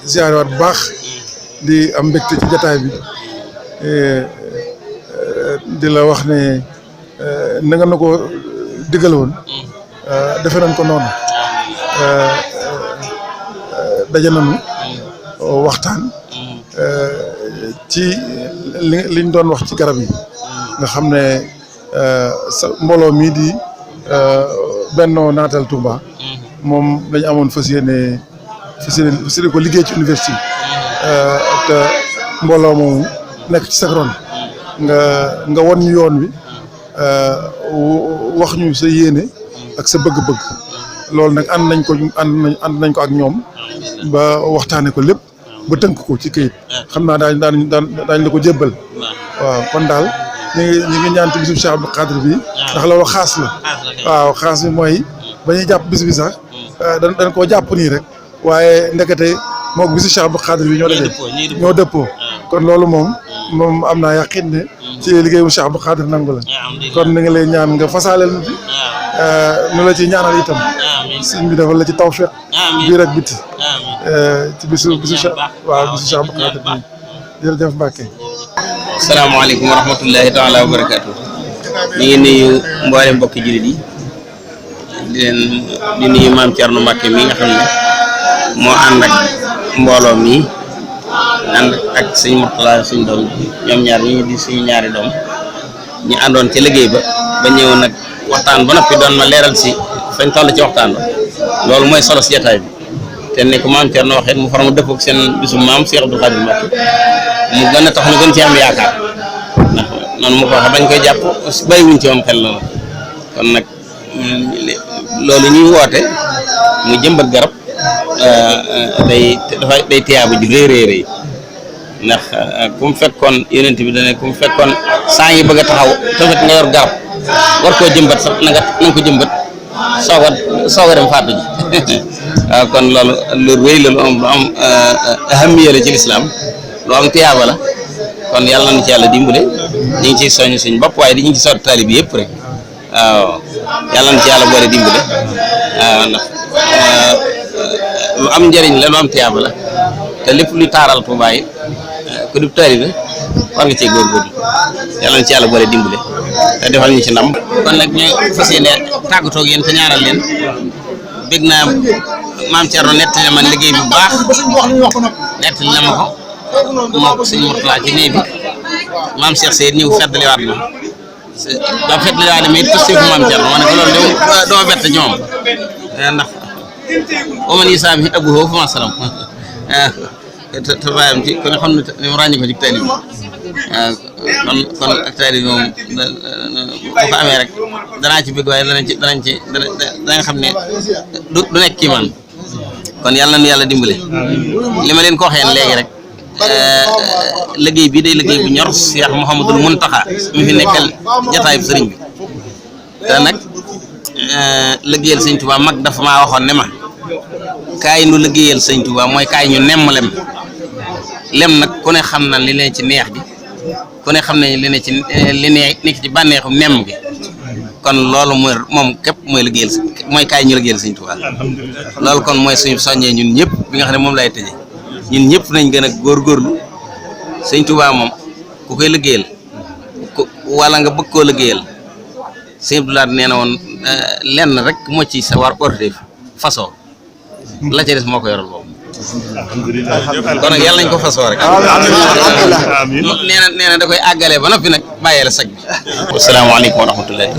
ziare waat bu baax di am mbégte ci jataay bi di la wax ne na nga na ko digal woon defe nañ ko noonu daje nañu waxtaan ci liñ doon wax ci garab yi nga xam ne sa mbooloo mii di Benno Naatal Touba moom dañu amoon fas yéene ko liggéey ci université te mbooloo moomu nekk ci sa ron nga won ñu yoon wi wax ñu sa yéene ak sa bëgg-bëgg loolu nag ànd nañ ko ak ñoom ba waxtaane ko lépp ba tënk ko ci këyit xam naa daañ la ko jébbal waaw kon daal ñu ngi ñaan ci bisub Cheikh Abdou Khadre bi ndax loolu xaas la waaw xaas bi mooy ba ñuy jàpp bis bi sax dañ koo jàpp nii rek waaye ndekete moom bisu Cheikh Abdou Khadre bi ñoo dëppoo kon loolu moom am naa yaqin ne ci liggéeyu Cheikh Abdou Khadre nangu la kon ni nga lay ñaan nga fasaaleel nu fi nu la ci ñaanal itam sëñ bi defal la ci tawfiq biir ak biti ci bisu Cheikh Abdou Khadre bi jërëjëf Mbacke. salaamaaleykum wa rahmatullahi taala wa barakaatu. ñu ngi nuyu mboolem mbokki jullit yi di nuyu maam Thierno Mbacke mi nga xam ne moo ànd ak mbooloo mi ànd ak sëñ Mourtala suñ doom ñoom ñaar ñi di suñu ñaari doom ñu àndoon ci liggéey ba ñëw nag waxtaan ba noppi doon ma leeral si fañ toll ci waxtaan ba loolu mooy solo si jotaay bi te ne ko maam Thierno waxee mu faram dëppoo ak seen bisum maam Cheikh Abdou Khadre Mbacke mu gën a tax ñu gën ci am yaakaar ndax noonu mu ko waxee bañ koy jàpp bàyyiwuñ ci moom xel loolu kon nag loolu ñuy woote mu jëmbat garab day tiyaabu ji rëy ndax ku mu fekkoon yonent bi dane ku mu fekkoon saa ngi bëgg a taxaw tafet nga yor garab war koo jëmbat sax na nga ko jëmbat soog a dem faatu ji waaw kon loolu lu rëy la lu am ahamiya la ci lislaam lu am tiyaaba la kon yàlla nañu ci yàlla dimbale ñu ngi ciy soññ suñ bopp waaye ñu ngi ci sotti taalib bi yëpp rek waaw yàlla nañu ci yàlla boole dimbale waaw ndax lu am njëriñ la lu am tiyaaba la te lépp luy taaral Tuubaa yi ku di taalibe war nga cee góorgóorlu yàlla nañu ci yàlla boole dimbale te defal ñu ci ndam. kon nag ñu fas yéene tàggatoo ak yéen te ñaaral leen bég naa maam Thierno nettali ma liggéey bu baax nettali na ma ko moo ko sëñ Mourtala ci néeg bi maam Cheikh Seydou ñëw feddaliwaat ma ba feddaliwaat ma it posté fu maam Thierno ma ne ko loolu dama bett ñoom ndax waman yi saami abuhu fa ma salam te bàyyam ci ko nga xam ne mu ràññi ko ci taalib bi kon ak taalib bi moom bu ko amee rek danaa ci bëgg waaye danañ xam ne du nekk kii man kon yàlla na yàlla dimbale li ma leen ko waxee léegi rek liggéey bi day liggéey bu ñor Cheikh Mouhamadul Mountakha mi fi nekkal jataay bu sëriñ bi te nag liggéeyal sëñ Touba mag dafa maa waxoon ne ma kaay nu liggéeyal sëñ Touba mooy kaay ñu nemm lem nag ku ne xam na li ne ci neex gi ku ne xam ne li nekk ci bànneexu nemm gi kon loolu mooy moom képp mooy kaay ñu liggéeyal sëñ Touba loolu kon mooy suñu soññee ñun ñëpp bi nga xam ne moom lay tëjee ñun ñëpp nañ gën a góorgóorlu sëñ Touba moom ku koy liggéeyal wala nga bëgg koo liggéeyal sëñ Abdoulaye nee na woon lenn rek moo ci sa war ordre façon la ca des moo ko yoral boobu kon nag yàlla nañ ko fasoo rek nee na da koy àggalee ba noppi nag bàyyee la sag bi. Asalaamaaleykum wa rahmatullahi